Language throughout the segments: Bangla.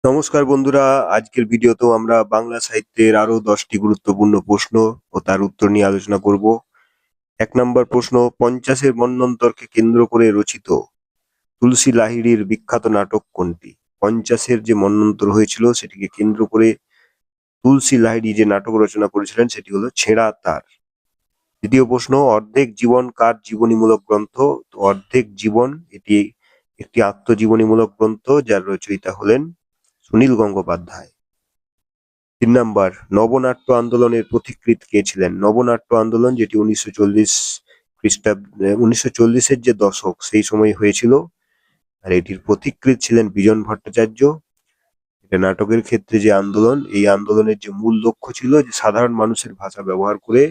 নমস্কার বন্ধুরা, আজকের ভিডিওতেও আমরা বাংলা সাহিত্যের আরো 10টি গুরুত্বপূর্ণ প্রশ্ন ও তার উত্তর নিয়ে আলোচনা করব। 1 নম্বর প্রশ্ন, পঞ্চাশের মন্বন্তরকে কেন্দ্র করে রচিত তুলসী লাহিড়ীর বিখ্যাত নাটক কোনটি? পঞ্চাশের যে মন্বন্তর হয়েছিল সেটিকে কেন্দ্র করে তুলসী লাহিড়ী যে নাটক রচনা করেছিলেন সেটি হলো ছেঁড়া তার। দ্বিতীয় প্রশ্ন, অর্ধেক জীবন কার জীবনীমূলক গ্রন্থ? তো অর্ধেক জীবন এটি একটি আত্মজীবনীমূলক গ্রন্থ যার রচয়িতা হলেন সুনীল গঙ্গোপাধ্যায়। 3 নাম্বার, নবনাট্য আন্দোলনের পথিকৃৎ কে ছিলেন? নবনাট্য আন্দোলন যেটি 1940 যে দশক সেই সময় হয়েছিল, আর এটির পথিকৃৎ ছিলেন বিজন ভট্টাচার্য। এটা নাটকের ক্ষেত্রে যে আন্দোলন, এই আন্দোলনের যে মূল লক্ষ্য ছিল যে সাধারণ মানুষের ভাষা ব্যবহার করে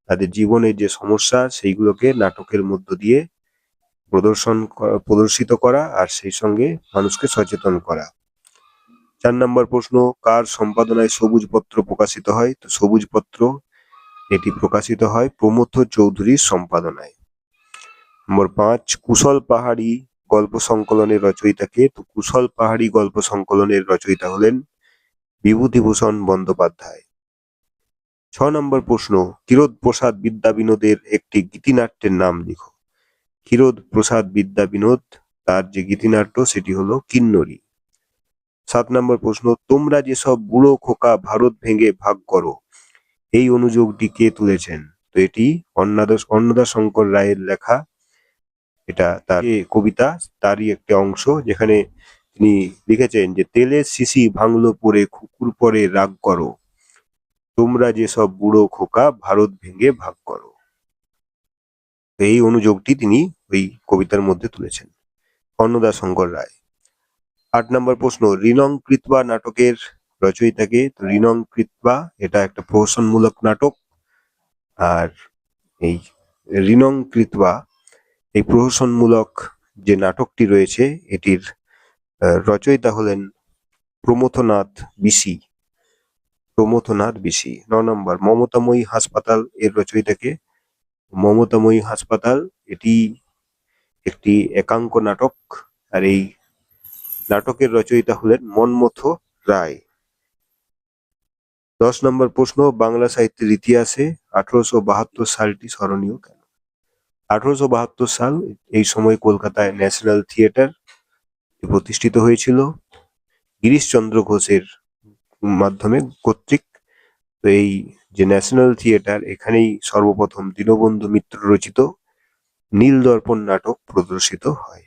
তাদের জীবনের যে সমস্যা সেইগুলোকে নাটকের মধ্য দিয়ে প্রদর্শিত করা আর সেই সঙ্গে মানুষকে সচেতন করা। 4 নম্বর প্রশ্ন, কার সম্পাদনায় সবুজ পত্র প্রকাশিত হয়? তো সবুজ পত্র এটি প্রকাশিত হয় প্রমথ চৌধুরীর সম্পাদনায়। নম্বর 5, কুশল পাহাড়ি গল্প সংকলনের রচয়িতা কে? তো কুশল পাহাড়ি গল্প সংকলনের রচয়িতা হলেন বিভূতিভূষণ বন্দ্যোপাধ্যায়। 6 নম্বর প্রশ্ন, ক্ষীরোদ প্রসাদ বিদ্যাবিনোদের একটি গীতিনাট্যের নাম লিখো। ক্ষীরোদ প্রসাদ বিদ্যাবিনোদ তার যে গীতিনাট্য সেটি হলো কিন্নরী। 7 নম্বর প্রশ্ন, তোমরা যেসব বুড়ো খোকা ভারত ভেঙে ভাগ করো, এই অনুযোগটি কে তুলেছেন? তো এটি অন্নদাশঙ্কর রায়ের লেখা, এটা তার কবিতা, তারই একটি অংশ, যেখানে তিনি লিখেছেন যে তেলের শিশি ভাঙলো পরে কুকুর পরে রাগ করো, তোমরা যেসব বুড়ো খোকা ভারত ভেঙে ভাগ করো। এই অনুযোগটি তিনি ওই কবিতার মধ্যে তুলেছেন, অন্নদাশঙ্কর রায়। 8 নম্বর প্রশ্ন, ঋণং কৃত্বা নাটকের রচয়িতাকে? তো ঋণং কৃত্বা এটা একটা প্রহসনমূলক নাটক, আর এই ঋণং কৃত্বা এই প্রহসনমূলক যে নাটকটি রয়েছে এটির রচয়িতা হলেন প্রমথনাথ বিশি। 9 নম্বর, মমতাময়ী হাসপাতাল এর রচয়িতাকে? মমতাময়ী হাসপাতাল এটি একটি একাঙ্ক নাটক, আর এই নাটকের রচয়িতা হলেন মন্মথ রায়। 10 নম্বর প্রশ্ন, বাংলা সাহিত্যের ইতিহাসে 1872 সালটি স্মরণীয় কেন? 1872 সাল, এই সময় কলকাতায় ন্যাশনাল থিয়েটার প্রতিষ্ঠিত হয়েছিল গিরিশচন্দ্র ঘোষের মাধ্যমে কর্তৃক। তো এই যে ন্যাশনাল থিয়েটার, এখানেই সর্বপ্রথম দীনবন্ধু মিত্র রচিত নীলদর্পণ নাটক প্রদর্শিত হয়।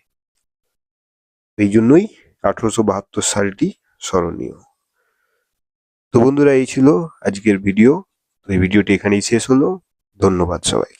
এই জন্যই 1872 সালটি স্মরণীয়। তো বন্ধুরা, এই ছিল আজকের ভিডিও। তো এই ভিডিওটি এখানেই শেষ হলো। ধন্যবাদ সবাই।